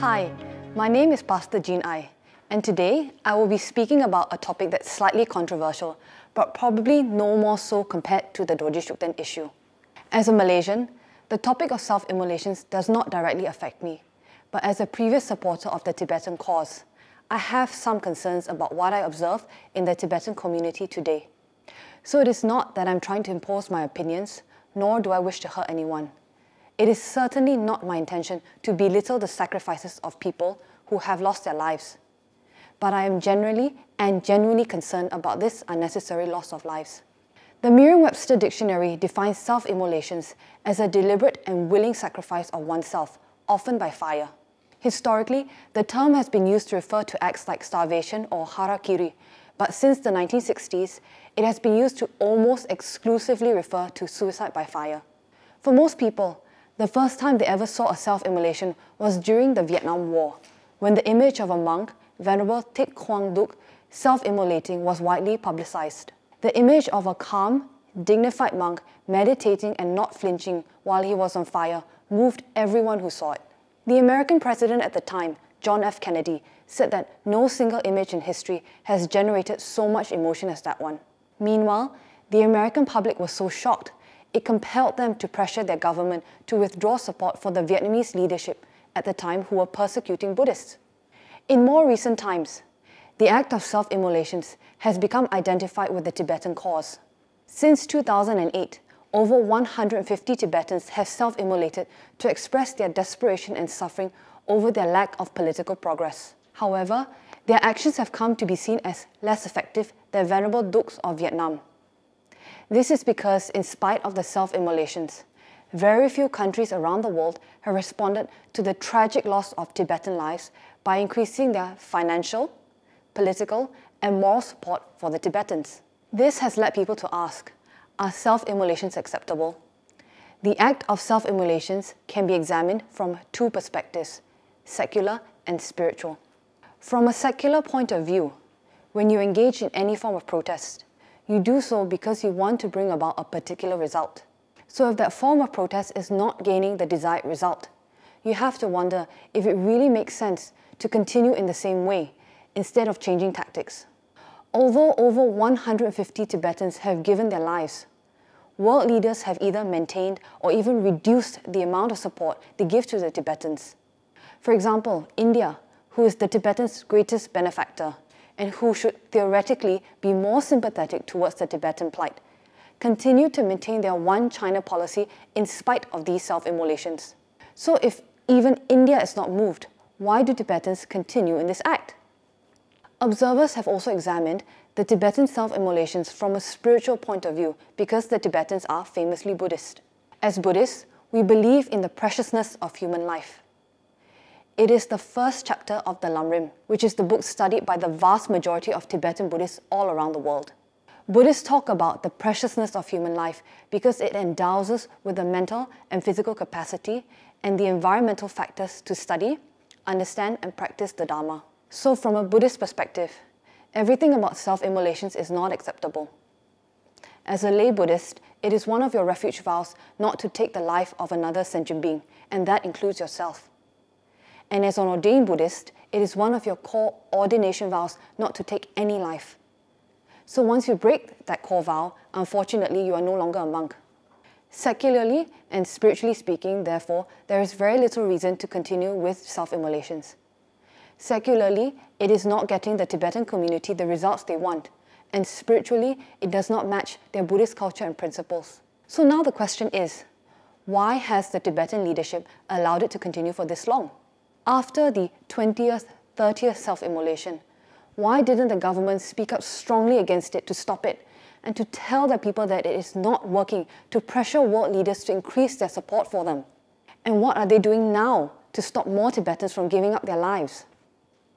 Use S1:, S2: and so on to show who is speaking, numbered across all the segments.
S1: Hi, my name is Pastor Jean Ai, and today I will be speaking about a topic that's slightly controversial, but probably no more so compared to the Dorje Shugden issue. As a Malaysian, the topic of self-immolations does not directly affect me, but as a previous supporter of the Tibetan cause, I have some concerns about what I observe in the Tibetan community today. So it is not that I'm trying to impose my opinions, nor do I wish to hurt anyone. It is certainly not my intention to belittle the sacrifices of people who have lost their lives. But I am generally and genuinely concerned about this unnecessary loss of lives. The Merriam-Webster Dictionary defines self-immolations as a deliberate and willing sacrifice of oneself, often by fire. Historically, the term has been used to refer to acts like starvation or harakiri, but since the 1960s, it has been used to almost exclusively refer to suicide by fire. For most people, the first time they ever saw a self-immolation was during the Vietnam War, when the image of a monk, Venerable Thich Quang Duc, self-immolating was widely publicized. The image of a calm, dignified monk meditating and not flinching while he was on fire moved everyone who saw it. The American president at the time, John F. Kennedy, said that no single image in history has generated so much emotion as that one. Meanwhile, the American public was so shocked, it compelled them to pressure their government to withdraw support for the Vietnamese leadership at the time who were persecuting Buddhists. In more recent times, the act of self-immolations has become identified with the Tibetan cause. Since 2008, over 150 Tibetans have self-immolated to express their desperation and suffering over their lack of political progress. However, their actions have come to be seen as less effective than Venerable Ducs of Vietnam. This is because, in spite of the self-immolations, very few countries around the world have responded to the tragic loss of Tibetan lives by increasing their financial, political, and moral support for the Tibetans. This has led people to ask, are self-immolations acceptable? The act of self-immolations can be examined from two perspectives, secular and spiritual. From a secular point of view, when you engage in any form of protest, you do so because you want to bring about a particular result. So if that form of protest is not gaining the desired result, you have to wonder if it really makes sense to continue in the same way instead of changing tactics. Although over 150 Tibetans have given their lives, world leaders have either maintained or even reduced the amount of support they give to the Tibetans. For example, India, who is the Tibetans' greatest benefactor, and who should theoretically be more sympathetic towards the Tibetan plight, continue to maintain their one China policy in spite of these self-immolations. So if even India is not moved, why do Tibetans continue in this act? Observers have also examined the Tibetan self-immolations from a spiritual point of view because the Tibetans are famously Buddhist. As Buddhists, we believe in the preciousness of human life. It is the first chapter of the Lamrim, which is the book studied by the vast majority of Tibetan Buddhists all around the world. Buddhists talk about the preciousness of human life because it endows us with the mental and physical capacity and the environmental factors to study, understand, and practice the Dharma. So from a Buddhist perspective, everything about self-immolations is not acceptable. As a lay Buddhist, it is one of your refuge vows not to take the life of another sentient being, and that includes yourself. And as an ordained Buddhist, it is one of your core ordination vows not to take any life. So once you break that core vow, unfortunately, you are no longer a monk. Secularly and spiritually speaking, therefore, there is very little reason to continue with self-immolations. Secularly, it is not getting the Tibetan community the results they want, and spiritually, it does not match their Buddhist culture and principles. So now the question is, why has the Tibetan leadership allowed it to continue for this long? After the 20th, 30th self-immolation, why didn't the government speak up strongly against it to stop it and to tell the people that it is not working to pressure world leaders to increase their support for them? And what are they doing now to stop more Tibetans from giving up their lives?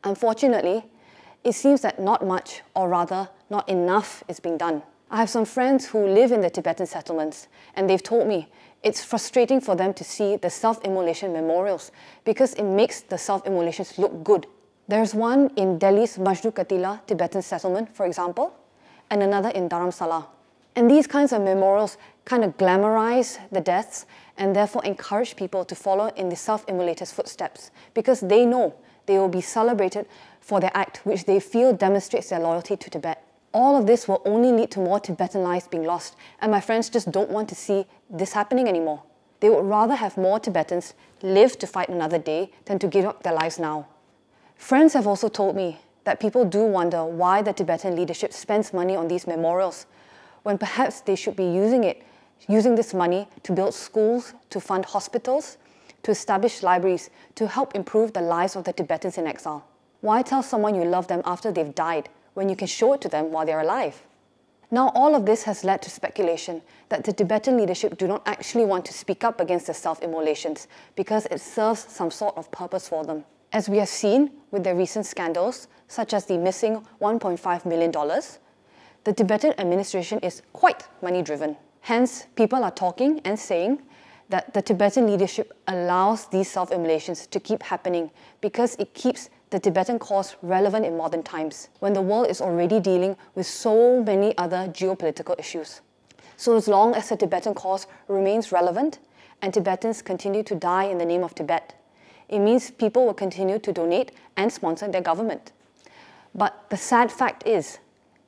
S1: Unfortunately, it seems that not much, or rather, not enough is being done. I have some friends who live in the Tibetan settlements, and they've told me it's frustrating for them to see the self-immolation memorials because it makes the self-immolations look good. There's one in Delhi's Majnu Katila Tibetan settlement, for example, and another in Dharamsala. And these kinds of memorials kind of glamorize the deaths and therefore encourage people to follow in the self-immolators' footsteps because they know they will be celebrated for their act which they feel demonstrates their loyalty to Tibet. All of this will only lead to more Tibetan lives being lost, and my friends just don't want to see this happening anymore. They would rather have more Tibetans live to fight another day than to give up their lives now. Friends have also told me that people do wonder why the Tibetan leadership spends money on these memorials, when perhaps they should be using this money to build schools, to fund hospitals, to establish libraries, to help improve the lives of the Tibetans in exile. Why tell someone you love them after they've died when you can show it to them while they're alive? Now, all of this has led to speculation that the Tibetan leadership do not actually want to speak up against the self-immolations because it serves some sort of purpose for them. As we have seen with the recent scandals, such as the missing $1.5 million, the Tibetan administration is quite money-driven. Hence, people are talking and saying that the Tibetan leadership allows these self-immolations to keep happening because it keeps the Tibetan cause relevant in modern times, when the world is already dealing with so many other geopolitical issues. So as long as the Tibetan cause remains relevant and Tibetans continue to die in the name of Tibet, it means people will continue to donate and sponsor their government. But the sad fact is,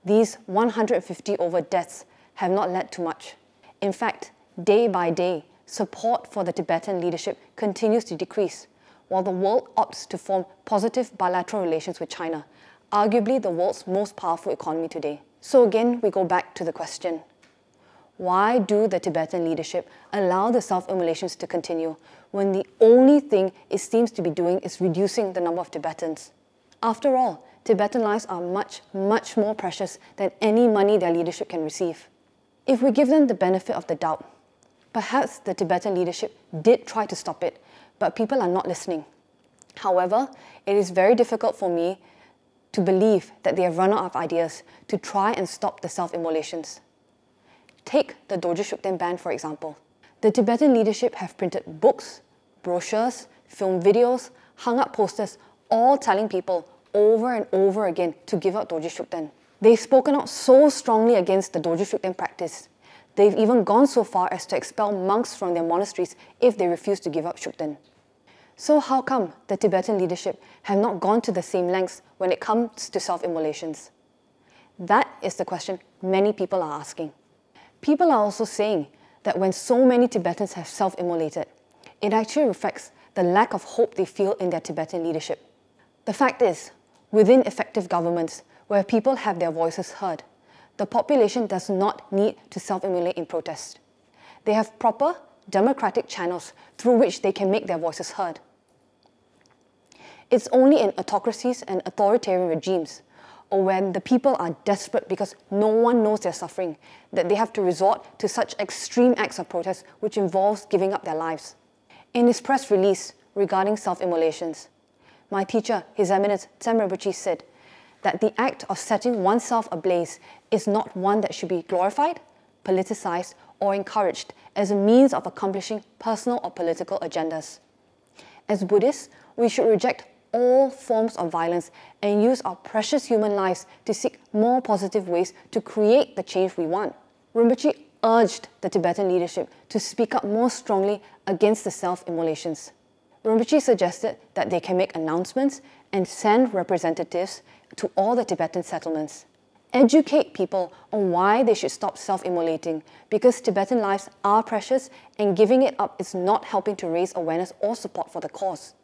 S1: these 150 over deaths have not led to much. In fact, day by day, support for the Tibetan leadership continues to decrease, while the world opts to form positive bilateral relations with China, arguably the world's most powerful economy today. So again, we go back to the question, why do the Tibetan leadership allow the self-immolations to continue when the only thing it seems to be doing is reducing the number of Tibetans? After all, Tibetan lives are much, much more precious than any money their leadership can receive. If we give them the benefit of the doubt, perhaps the Tibetan leadership did try to stop it, but people are not listening. However, it is very difficult for me to believe that they have run out of ideas to try and stop the self-immolations. Take the Dorje Shukden ban, for example. The Tibetan leadership have printed books, brochures, filmed videos, hung up posters, all telling people over and over again to give up Dorje Shukden. They've spoken out so strongly against the Dorje Shukden practice. They've even gone so far as to expel monks from their monasteries if they refuse to give up Shukden. So how come the Tibetan leadership have not gone to the same lengths when it comes to self-immolations? That is the question many people are asking. People are also saying that when so many Tibetans have self-immolated, it actually reflects the lack of hope they feel in their Tibetan leadership. The fact is, within effective governments where people have their voices heard, the population does not need to self-immolate in protest. They have proper democratic channels through which they can make their voices heard. It's only in autocracies and authoritarian regimes, or when the people are desperate because no one knows they're suffering, that they have to resort to such extreme acts of protest which involves giving up their lives. In his press release regarding self-immolations, my teacher, His Eminence Tsem Rinpoche, said that the act of setting oneself ablaze is not one that should be glorified, politicized, or encouraged as a means of accomplishing personal or political agendas. As Buddhists, we should reject all forms of violence and use our precious human lives to seek more positive ways to create the change we want. Rinpoche urged the Tibetan leadership to speak up more strongly against the self-immolations. Rinpoche suggested that they can make announcements and send representatives to all the Tibetan settlements. Educate people on why they should stop self-immolating, because Tibetan lives are precious and giving it up is not helping to raise awareness or support for the cause.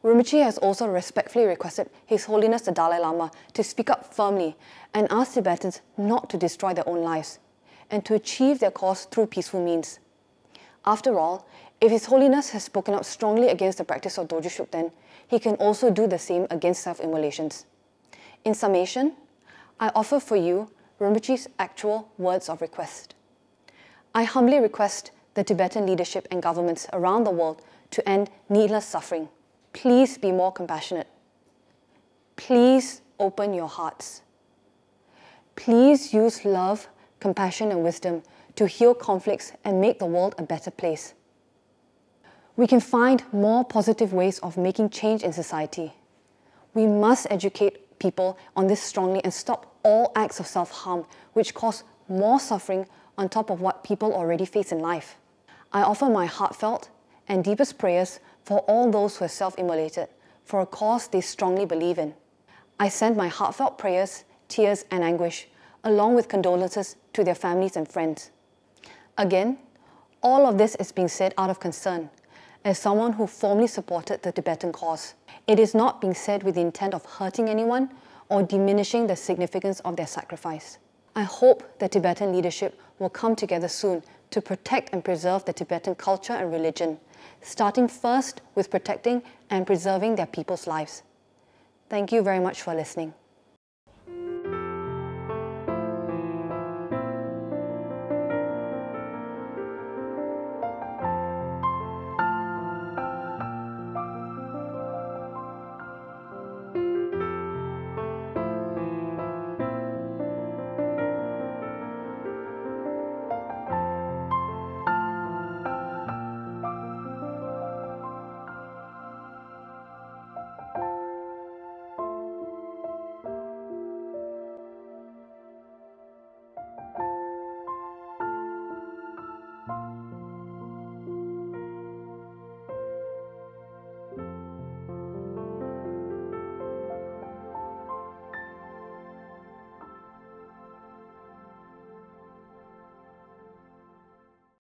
S1: Rinpoche has also respectfully requested His Holiness the Dalai Lama to speak up firmly and ask Tibetans not to destroy their own lives and to achieve their cause through peaceful means. After all, if His Holiness has spoken out strongly against the practice of Dorje Shukden, he can also do the same against self-immolations. In summation, I offer for you Rinpoche's actual words of request. I humbly request the Tibetan leadership and governments around the world to end needless suffering. Please be more compassionate. Please open your hearts. Please use love, compassion, and wisdom to heal conflicts and make the world a better place. We can find more positive ways of making change in society. We must educate people on this strongly and stop all acts of self-harm which cause more suffering on top of what people already face in life. I offer my heartfelt and deepest prayers for all those who have self-immolated for a cause they strongly believe in. I send my heartfelt prayers, tears, and anguish, along with condolences to their families and friends. Again, all of this is being said out of concern, as someone who formally supported the Tibetan cause. It is not being said with the intent of hurting anyone or diminishing the significance of their sacrifice. I hope the Tibetan leadership will come together soon to protect and preserve the Tibetan culture and religion, starting first with protecting and preserving their people's lives. Thank you very much for listening.